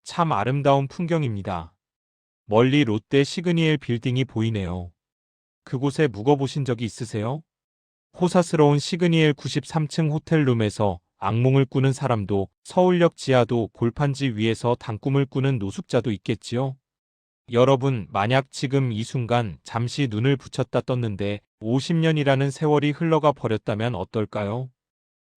참 아름다운 풍경입니다. 멀리 롯데 시그니엘 빌딩이 보이네요. 그곳에 묵어보신 적이 있으세요? 호사스러운 시그니엘 93층 호텔룸에서 악몽을 꾸는 사람도, 서울역 지하도, 골판지 위에서 단꿈을 꾸는 노숙자도 있겠지요? 여러분, 만약 지금 이 순간 잠시 눈을 붙였다 떴는데 50년이라는 세월이 흘러가 버렸다면 어떨까요?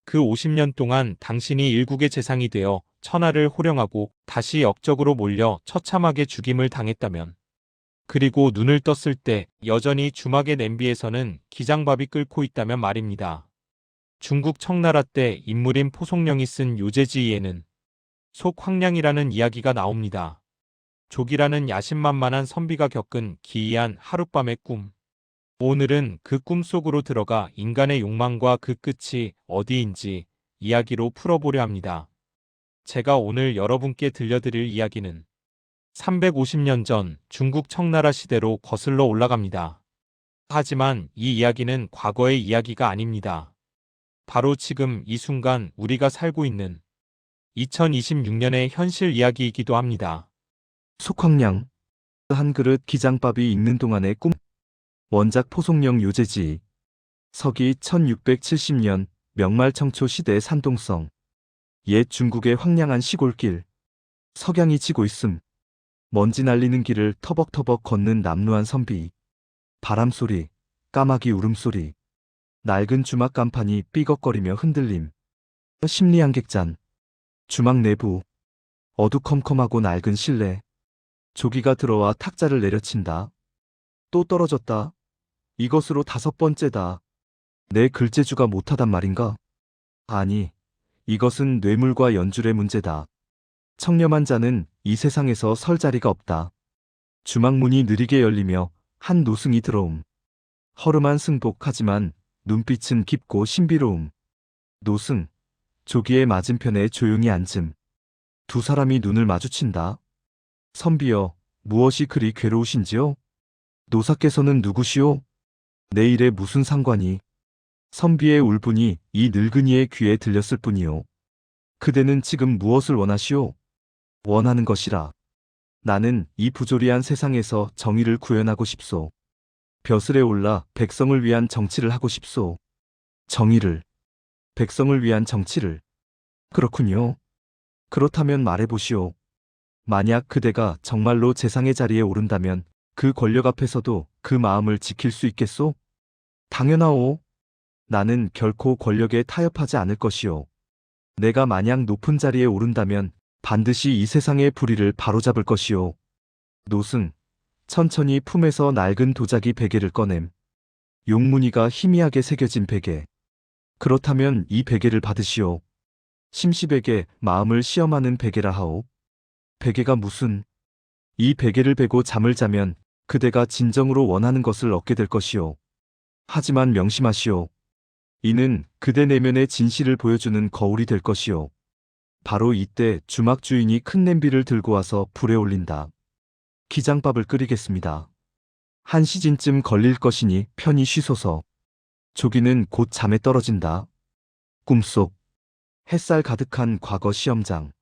그 50년 동안 당신이 일국의 재상이 되어 천하를 호령하고 다시 역적으로 몰려 처참하게 죽임을 당했다면, 그리고 눈을 떴을 때 여전히 주막의 냄비에서는 기장밥이 끓고 있다면 말입니다. 중국 청나라 때 인물인 포송령이 쓴 요제지에는 속황량이라는 이야기가 나옵니다. 족이라는 야심만만한 선비가 겪은 기이한 하룻밤의 꿈. 오늘은 그 꿈속으로 들어가 인간의 욕망과 그 끝이 어디인지 이야기로 풀어보려 합니다. 제가 오늘 여러분께 들려드릴 이야기는 350년 전 중국 청나라 시대로 거슬러 올라갑니다. 하지만 이 이야기는 과거의 이야기가 아닙니다. 바로 지금 이 순간 우리가 살고 있는 2026년의 현실 이야기이기도 합니다. 속황량, 한 그릇 기장밥이 익는 동안의 꿈. 원작 포송령 요제지. 서기 1670년 명말청초 시대 산동성. 옛 중국의 황량한 시골길. 석양이 지고 있음. 먼지 날리는 길을 터벅터벅 걷는 남루한 선비. 바람소리, 까마귀 울음소리. 낡은 주막 간판이 삐걱거리며 흔들림. 심리한 객잔. 주막 내부. 어두컴컴하고 낡은 실내. 조기가 들어와 탁자를 내려친다. 또 떨어졌다. 이것으로 5번째다. 내 글재주가 못하단 말인가? 아니, 이것은 뇌물과 연줄의 문제다. 청렴한 자는 이 세상에서 설 자리가 없다. 주막문이 느리게 열리며 한 노승이 들어옴. 허름한 승복하지만 눈빛은 깊고 신비로움. 노승, 조기의 맞은편에 조용히 앉음. 두 사람이 눈을 마주친다. 선비여, 무엇이 그리 괴로우신지요? 노사께서는 누구시오? 내 일에 무슨 상관이? 선비의 울분이 이 늙은이의 귀에 들렸을 뿐이요. 그대는 지금 무엇을 원하시오? 원하는 것이라. 나는 이 부조리한 세상에서 정의를 구현하고 싶소. 벼슬에 올라 백성을 위한 정치를 하고 싶소. 정의를, 백성을 위한 정치를. 그렇군요. 그렇다면 말해보시오. 만약 그대가 정말로 재상의 자리에 오른다면 그 권력 앞에서도 그 마음을 지킬 수 있겠소? 당연하오. 나는 결코 권력에 타협하지 않을 것이오. 내가 만약 높은 자리에 오른다면 반드시 이 세상의 불의를 바로잡을 것이오. 노승, 천천히 품에서 낡은 도자기 베개를 꺼냄. 용무늬가 희미하게 새겨진 베개. 그렇다면 이 베개를 받으시오. 심시베개, 마음을 시험하는 베개라 하오. 베개가 무슨? 이 베개를 베고 잠을 자면 그대가 진정으로 원하는 것을 얻게 될 것이오. 하지만 명심하시오. 이는 그대 내면의 진실을 보여주는 거울이 될 것이오. 바로 이때 주막 주인이 큰 냄비를 들고 와서 불에 올린다. 기장밥을 끓이겠습니다. 1시쯤 걸릴 것이니 편히 쉬소서. 조기는 곧 잠에 떨어진다. 꿈속. 햇살 가득한 과거 시험장.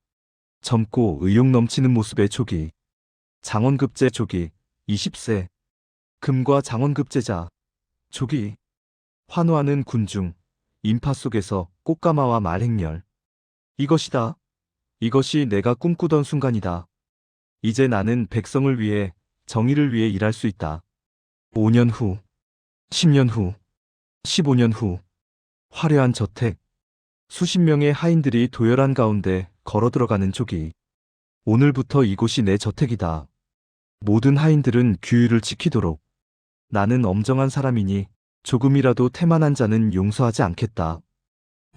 젊고 의욕 넘치는 모습의 조기. 장원급제 조기, 20세. 금과 장원급제자. 조기. 환호하는 군중. 인파 속에서 꽃가마와 말행렬. 이것이다. 이것이 내가 꿈꾸던 순간이다. 이제 나는 백성을 위해, 정의를 위해 일할 수 있다. 5년 후, 10년 후, 15년 후. 화려한 저택. 수십 명의 하인들이 도열한 가운데 걸어 들어가는 조기. 오늘부터 이곳이 내 저택이다. 모든 하인들은 규율을 지키도록. 나는 엄정한 사람이니 조금이라도 태만한 자는 용서하지 않겠다.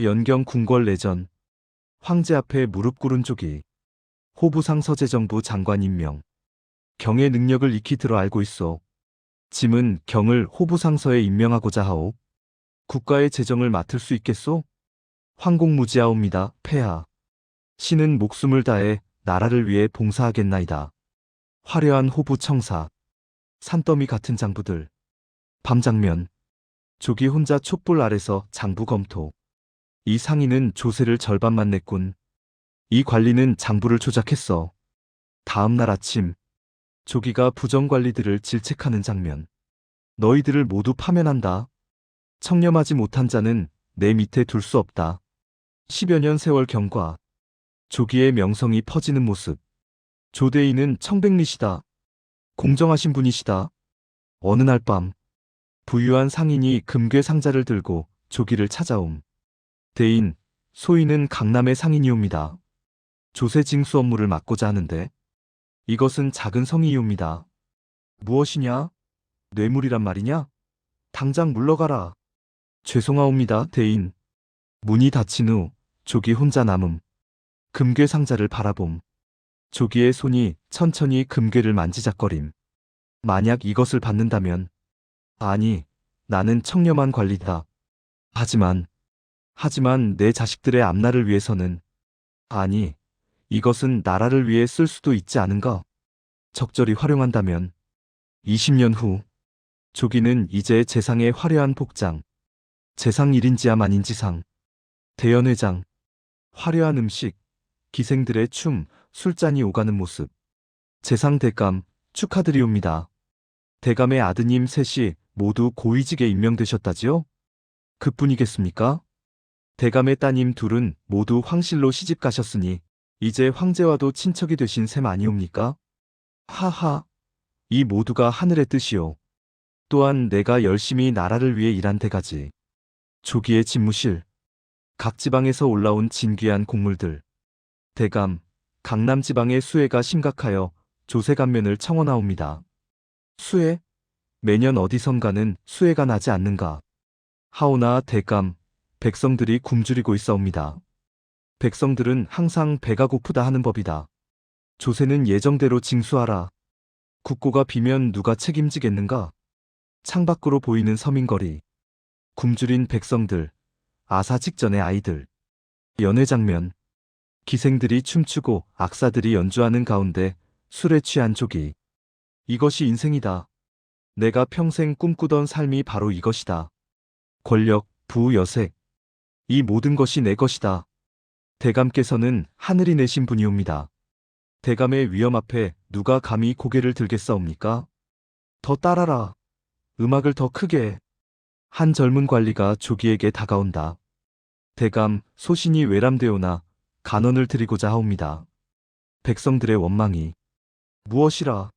연경 궁궐 내전. 황제 앞에 무릎 꿇은 조기. 호부상 서재정부 장관 임명. 경의 능력을 익히 들어 알고 있어. 짐은 경을 호부상서에 임명하고자 하오. 국가의 재정을 맡을 수 있겠소? 황공무지하옵니다, 폐하. 신은 목숨을 다해 나라를 위해 봉사하겠나이다. 화려한 호부 청사. 산더미 같은 장부들. 밤장면. 조기 혼자 촛불 아래서 장부 검토. 이 상인은 조세를 절반만 냈군. 이 관리는 장부를 조작했어. 다음 날 아침, 조기가 부정관리들을 질책하는 장면. 너희들을 모두 파면한다. 청렴하지 못한 자는 내 밑에 둘 수 없다. 10여 년 세월 경과. 조기의 명성이 퍼지는 모습. 조대인은 청백리시다. 공정하신 분이시다. 어느 날 밤, 부유한 상인이 금괴 상자를 들고 조기를 찾아옴. 대인, 소인은 강남의 상인이옵니다. 조세 징수 업무를 맡고자 하는데 이것은 작은 성의이옵니다. 무엇이냐? 뇌물이란 말이냐? 당장 물러가라. 죄송하옵니다, 대인. 문이 닫힌 후 조기 혼자 남음. 금괴 상자를 바라봄. 조기의 손이 천천히 금괴를 만지작거림. 만약 이것을 받는다면, 아니, 나는 청렴한 관리다. 하지만 내 자식들의 앞날을 위해서는, 아니, 이것은 나라를 위해 쓸 수도 있지 않은가? 적절히 활용한다면, 20년 후, 조기는 이제 재상의 화려한 복장, 재상 1인지함 아닌지상, 대연회장, 화려한 음식, 기생들의 춤, 술잔이 오가는 모습. 재상 대감, 축하드리옵니다. 대감의 아드님 셋이 모두 고위직에 임명되셨다지요? 그뿐이겠습니까? 대감의 따님 둘은 모두 황실로 시집 가셨으니 이제 황제와도 친척이 되신 셈 아니옵니까? 하하, 이 모두가 하늘의 뜻이요. 또한 내가 열심히 나라를 위해 일한 대가지. 조기의 집무실, 각 지방에서 올라온 진귀한 곡물들. 대감, 강남 지방의 수해가 심각하여 조세감면을 청원하옵니다. 수해? 매년 어디선가는 수해가 나지 않는가. 하오나 대감, 백성들이 굶주리고 있사옵니다. 백성들은 항상 배가 고프다 하는 법이다. 조세는 예정대로 징수하라. 국고가 비면 누가 책임지겠는가? 창밖으로 보이는 서민거리. 굶주린 백성들, 아사 직전의 아이들. 연회 장면. 기생들이 춤추고 악사들이 연주하는 가운데 술에 취한 조기. 이것이 인생이다. 내가 평생 꿈꾸던 삶이 바로 이것이다. 권력, 부, 여색. 이 모든 것이 내 것이다. 대감께서는 하늘이 내신 분이옵니다. 대감의 위엄 앞에 누가 감히 고개를 들겠사옵니까? 더 따라라. 음악을 더 크게. 한 젊은 관리가 조기에게 다가온다. 대감, 소신이 외람되오나 간언을 드리고자 하옵니다. 백성들의 원망이. 무엇이라?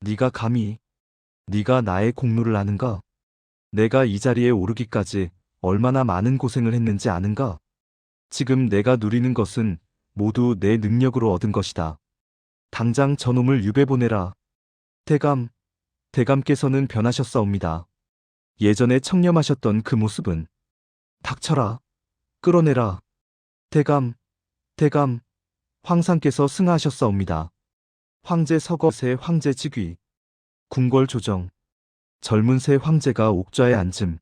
네가 감히, 네가 나의 공로를 아는가? 내가 이 자리에 오르기까지 얼마나 많은 고생을 했는지 아는가? 지금 내가 누리는 것은 모두 내 능력으로 얻은 것이다. 당장 저놈을 유배 보내라. 대감, 대감께서는 변하셨사옵니다. 예전에 청렴하셨던 그 모습은. 닥쳐라. 끌어내라. 대감, 대감, 황상께서 승하하셨사옵니다. 황제 서거세 황제 즉위. 궁궐 조정. 젊은 새 황제가 옥좌에 앉음.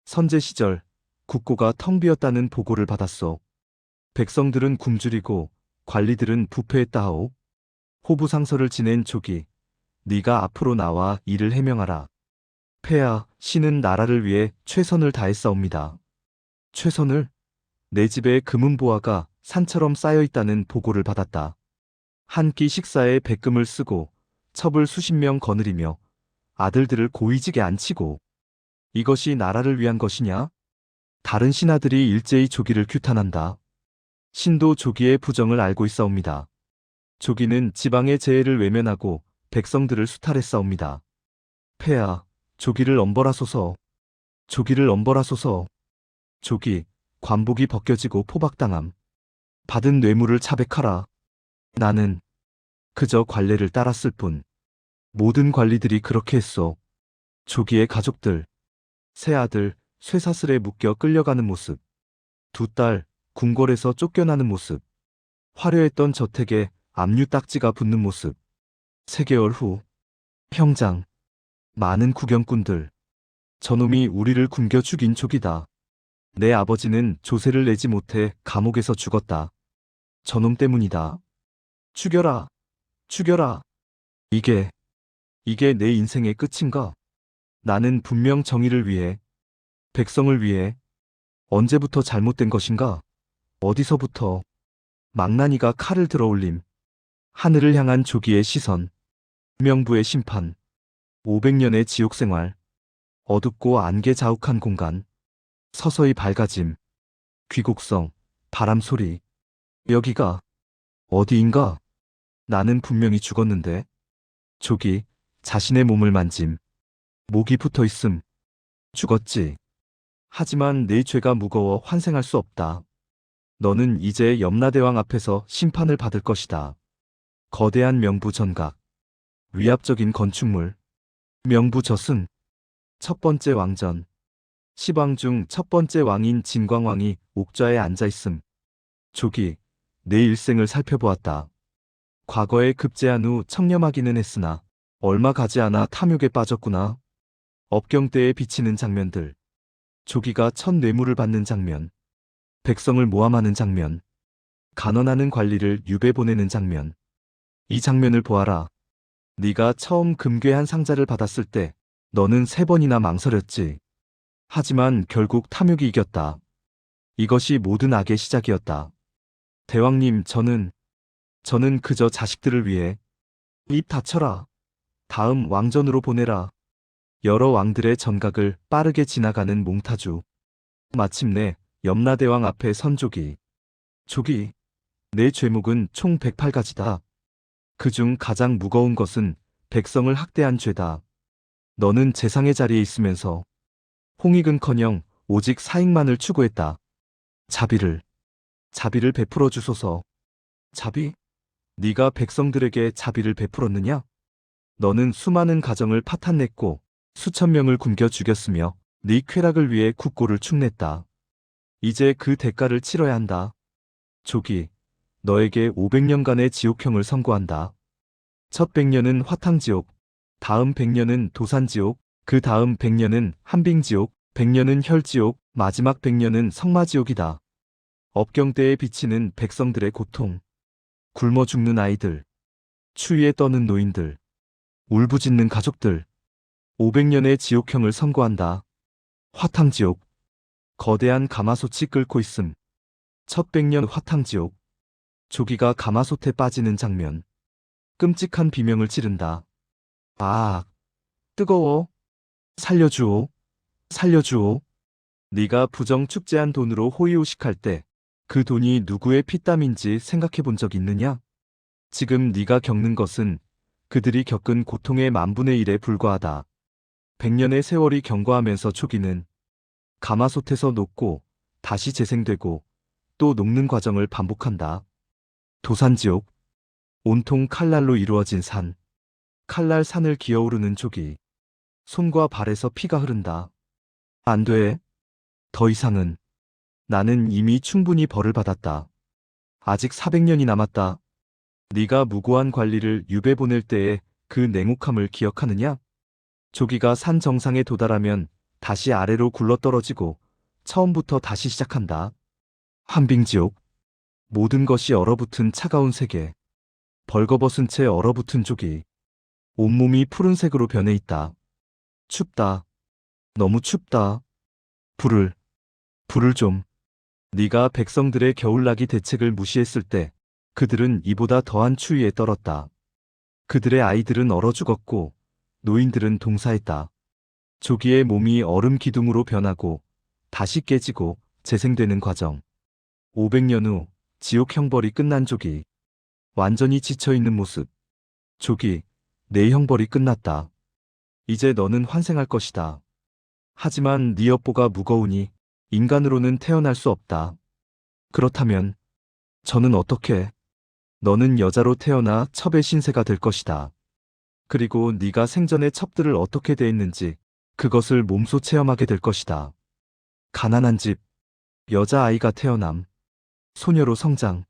선제 시절 국고가 텅 비었다는 보고를 받았소. 백성들은 굶주리고 관리들은 부패했다 하오. 호부상서를 지낸 조기. 네가 앞으로 나와 이를 해명하라. 폐하, 신은 나라를 위해 최선을 다했사옵니다. 최선을? 내 집에 금은보화가 산처럼 쌓여있다는 보고를 받았다. 한 끼 식사에 백금을 쓰고 첩을 수십 명 거느리며 아들들을 고위직에 앉히고. 이것이 나라를 위한 것이냐? 다른 신하들이 일제히 조기를 규탄한다. 신도 조기의 부정을 알고 있사옵니다. 조기는 지방의 재해를 외면하고 백성들을 수탈했사옵니다. 폐하, 조기를 엄벌하소서. 조기를 엄벌하소서. 조기, 관복이 벗겨지고 포박당함. 받은 뇌물을 차백하라. 나는 그저 관례를 따랐을 뿐. 모든 관리들이 그렇게 했소. 조기의 가족들, 새 아들, 쇠사슬에 묶여 끌려가는 모습. 두 딸, 궁궐에서 쫓겨나는 모습. 화려했던 저택에 압류 딱지가 붙는 모습. 3개월 후. 형장. 많은 구경꾼들. 저놈이 우리를 굶겨 죽인 족이다. 내 아버지는 조세를 내지 못해 감옥에서 죽었다. 저놈 때문이다. 죽여라. 죽여라. 이게 내 인생의 끝인가? 나는 분명 정의를 위해, 백성을 위해. 언제부터 잘못된 것인가? 어디서부터? 망나니가 칼을 들어 올림. 하늘을 향한 조기의 시선, 명부의 심판, 500년의 지옥 생활, 어둡고 안개 자욱한 공간, 서서히 밝아짐, 귀곡성, 바람 소리. 여기가 어디인가? 나는 분명히 죽었는데. 조기, 자신의 몸을 만짐. 목이 붙어 있음. 죽었지. 하지만 내 죄가 무거워 환생할 수 없다. 너는 이제 염라대왕 앞에서 심판을 받을 것이다. 거대한 명부 전각, 위압적인 건축물, 명부 저승, 첫 번째 왕전, 시왕 중 첫 번째 왕인 진광왕이 옥좌에 앉아있음. 조기, 내 일생을 살펴보았다. 과거에 급제한 후 청렴하기는 했으나 얼마 가지 않아 탐욕에 빠졌구나. 업경대에 비치는 장면들, 조기가 첫 뇌물을 받는 장면, 백성을 모함하는 장면, 간언하는 관리를 유배 보내는 장면. 이 장면을 보아라. 네가 처음 금괴한 상자를 받았을 때 너는 3번이나 망설였지. 하지만 결국 탐욕이 이겼다. 이것이 모든 악의 시작이었다. 대왕님, 저는 그저 자식들을 위해. 입 닫혀라. 다음 왕전으로 보내라. 여러 왕들의 전각을 빠르게 지나가는 몽타주. 마침내 염라대왕 앞에 선 조기. 조기, 내 죄목은 총 108가지다. 그중 가장 무거운 것은 백성을 학대한 죄다. 너는 재상의 자리에 있으면서 홍익은커녕 오직 사익만을 추구했다. 자비를 베풀어 주소서. 자비? 네가 백성들에게 자비를 베풀었느냐? 너는 수많은 가정을 파탄냈고 수천 명을 굶겨 죽였으며 네 쾌락을 위해 국고를 축냈다. 이제 그 대가를 치러야 한다. 조기, 너에게 500년간의 지옥형을 선고한다. 첫 100년은 화탕지옥, 다음 100년은 도산지옥, 그 다음 100년은 한빙지옥, 100년은 혈지옥, 마지막 100년은 성마지옥이다. 업경대에 비치는 백성들의 고통, 굶어 죽는 아이들, 추위에 떠는 노인들, 울부짖는 가족들, 500년의 지옥형을 선고한다. 화탕지옥, 거대한 가마솥이 끓고 있음. 첫 100년 화탕지옥, 조기가 가마솥에 빠지는 장면, 끔찍한 비명을 지른다. 아, 뜨거워. 살려주오. 살려주오. 네가 부정 축제한 돈으로 호의호식할 때 그 돈이 누구의 피땀인지 생각해 본 적 있느냐? 지금 네가 겪는 것은 그들이 겪은 고통의 10,000분의 1에 불과하다. 100년의 세월이 경과하면서 조기는 가마솥에서 녹고 다시 재생되고 또 녹는 과정을 반복한다. 도산지옥, 온통 칼날로 이루어진 산, 칼날 산을 기어오르는 조기. 손과 발에서 피가 흐른다. 안 돼. 더 이상은. 나는 이미 충분히 벌을 받았다. 아직 400년이 남았다. 네가 무고한 관리를 유배 보낼 때의 그 냉혹함을 기억하느냐? 조기가 산 정상에 도달하면 다시 아래로 굴러떨어지고 처음부터 다시 시작한다. 한빙지옥, 모든 것이 얼어붙은 차가운 세계. 벌거벗은 채 얼어붙은 조기. 온몸이 푸른색으로 변해 있다. 춥다. 너무 춥다. 불을 좀. 네가 백성들의 겨울나기 대책을 무시했을 때 그들은 이보다 더한 추위에 떨었다. 그들의 아이들은 얼어 죽었고 노인들은 동사했다. 조기의 몸이 얼음 기둥으로 변하고 다시 깨지고 재생되는 과정. 500년 후 지옥 형벌이 끝난 조기. 완전히 지쳐있는 모습. 조기, 내 형벌이 끝났다. 이제 너는 환생할 것이다. 하지만 네 업보가 무거우니 인간으로는 태어날 수 없다. 그렇다면 저는 어떻게? 너는 여자로 태어나 첩의 신세가 될 것이다. 그리고 네가 생전에 첩들을 어떻게 대했는지 그것을 몸소 체험하게 될 것이다. 가난한 집, 여자아이가 태어남, 소녀로 성장,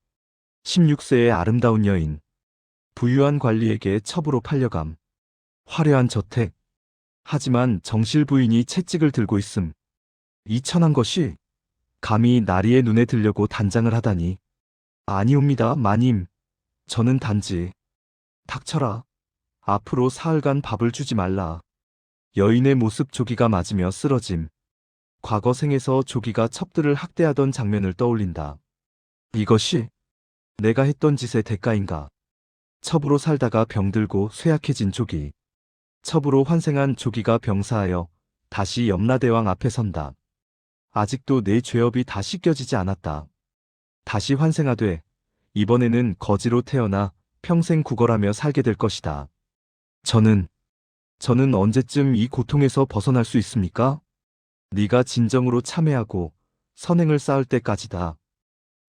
16세의 아름다운 여인, 부유한 관리에게 첩으로 팔려감, 화려한 저택. 하지만 정실 부인이 채찍을 들고 있음. 이 천한 것이 감히 나리의 눈에 들려고 단장을 하다니. 아니옵니다, 마님. 저는 단지. 닥쳐라. 앞으로 사흘간 밥을 주지 말라. 여인의 모습. 조기가 맞으며 쓰러짐. 과거 생에서 조기가 첩들을 학대하던 장면을 떠올린다. 이것이 내가 했던 짓의 대가인가? 첩으로 살다가 병들고 쇠약해진 조기. 첩으로 환생한 조기가 병사하여 다시 염라대왕 앞에 선다. 아직도 내 죄업이 다 씻겨지지 않았다. 다시 환생하되 이번에는 거지로 태어나 평생 구걸하며 살게 될 것이다. 저는 언제쯤 이 고통에서 벗어날 수 있습니까? 네가 진정으로 참회하고 선행을 쌓을 때까지다.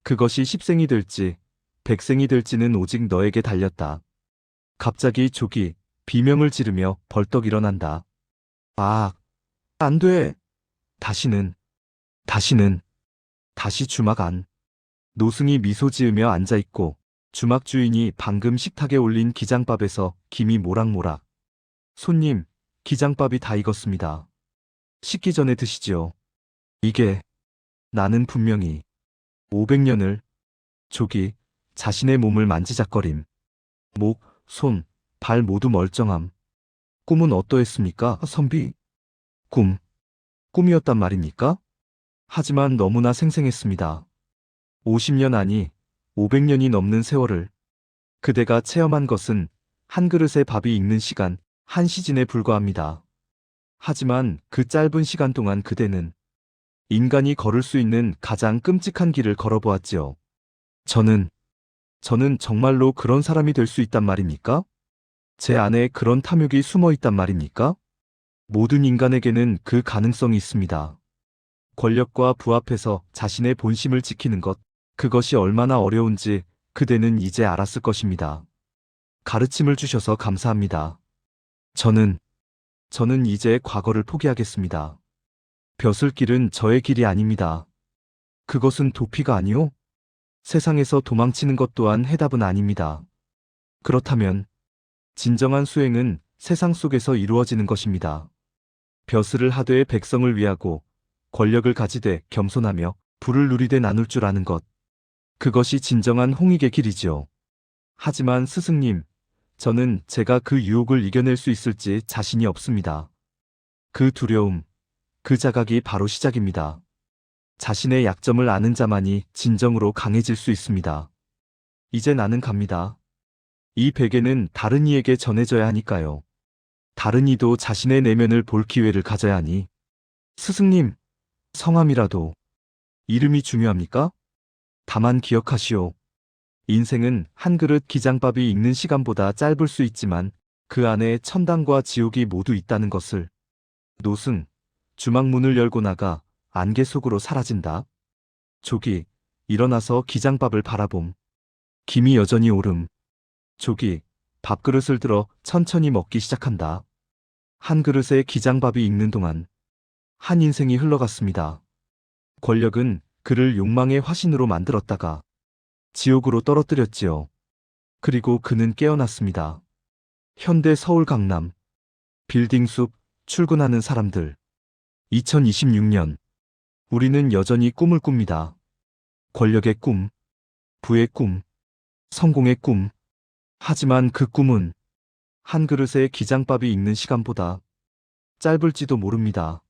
그것이 십생이 될지 백생이 될지는 오직 너에게 달렸다. 갑자기 조기 비명을 지르며 벌떡 일어난다. 아, 안 돼. 다시 주막 안. 노승이 미소 지으며 앉아있고 주막 주인이 방금 식탁에 올린 기장밥에서 김이 모락모락. 손님, 기장밥이 다 익었습니다. 식기 전에 드시지요. 이게 나는 분명히 500년을 조기 자신의 몸을 만지작거림. 목, 손, 발 모두 멀쩡함. 꿈은 어떠했습니까, 선비? 꿈이었단 말입니까? 하지만 너무나 생생했습니다. 50년 아니 500년이 넘는 세월을 그대가 체험한 것은 한 그릇의 밥이 익는 시간, 한 시즌에 불과합니다. 하지만 그 짧은 시간 동안 그대는 인간이 걸을 수 있는 가장 끔찍한 길을 걸어보았지요. 저는 정말로 그런 사람이 될 수 있단 말입니까? 제 안에 그런 탐욕이 숨어 있단 말입니까? 모든 인간에게는 그 가능성이 있습니다. 권력과 부 앞에서 자신의 본심을 지키는 것, 그것이 얼마나 어려운지 그대는 이제 알았을 것입니다. 가르침을 주셔서 감사합니다. 저는 이제 과거를 포기하겠습니다. 벼슬길은 저의 길이 아닙니다. 그것은 도피가 아니오? 세상에서 도망치는 것 또한 해답은 아닙니다. 그렇다면 진정한 수행은 세상 속에서 이루어지는 것입니다. 벼슬을 하되 백성을 위하고 권력을 가지되 겸손하며 부를 누리되 나눌 줄 아는 것. 그것이 진정한 홍익의 길이지요. 하지만 스승님, 저는 제가 그 유혹을 이겨낼 수 있을지 자신이 없습니다. 그 두려움, 그 자각이 바로 시작입니다. 자신의 약점을 아는 자만이 진정으로 강해질 수 있습니다. 이제 나는 갑니다. 이 베개는 다른 이에게 전해져야 하니까요. 다른 이도 자신의 내면을 볼 기회를 가져야 하니. 스승님, 성함이라도 이름이 중요합니까? 다만 기억하시오. 인생은 한 그릇 기장밥이 익는 시간보다 짧을 수 있지만 그 안에 천당과 지옥이 모두 있다는 것을. 노승, 주막문을 열고 나가 안개 속으로 사라진다. 조기, 일어나서 기장밥을 바라봄. 김이 여전히 오름. 조기, 밥그릇을 들어 천천히 먹기 시작한다. 한 그릇에 기장밥이 익는 동안 한 인생이 흘러갔습니다. 권력은 그를 욕망의 화신으로 만들었다가 지옥으로 떨어뜨렸지요. 그리고 그는 깨어났습니다. 현대 서울 강남 빌딩 숲 출근하는 사람들. 2026년 우리는 여전히 꿈을 꿉니다. 권력의 꿈, 부의 꿈, 성공의 꿈. 하지만 그 꿈은 한 그릇에 기장밥이 익는 시간보다 짧을지도 모릅니다.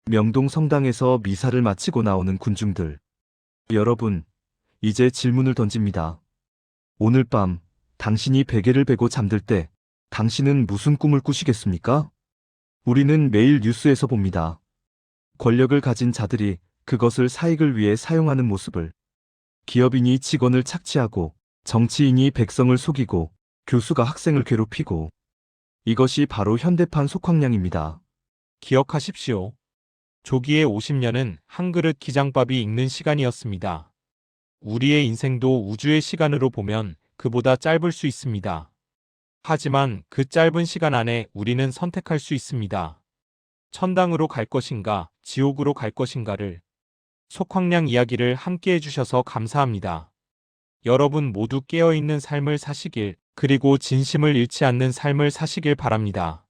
명동 성당에서 미사를 마치고 나오는 군중들. 여러분, 이제 질문을 던집니다. 오늘 밤 당신이 베개를 베고 잠들 때 당신은 무슨 꿈을 꾸시겠습니까? 우리는 매일 뉴스에서 봅니다. 권력을 가진 자들이 그것을 사익을 위해 사용하는 모습을. 기업인이 직원을 착취하고 정치인이 백성을 속이고 교수가 학생을 괴롭히고. 이것이 바로 현대판 속황량입니다. 기억하십시오. 조기의 50년은 한 그릇 기장밥이 익는 시간이었습니다. 우리의 인생도 우주의 시간으로 보면 그보다 짧을 수 있습니다. 하지만 그 짧은 시간 안에 우리는 선택할 수 있습니다. 천당으로 갈 것인가, 지옥으로 갈 것인가를. 속황량 이야기를 함께 해주셔서 감사합니다. 여러분 모두 깨어있는 삶을 사시길, 그리고 진심을 잃지 않는 삶을 사시길 바랍니다.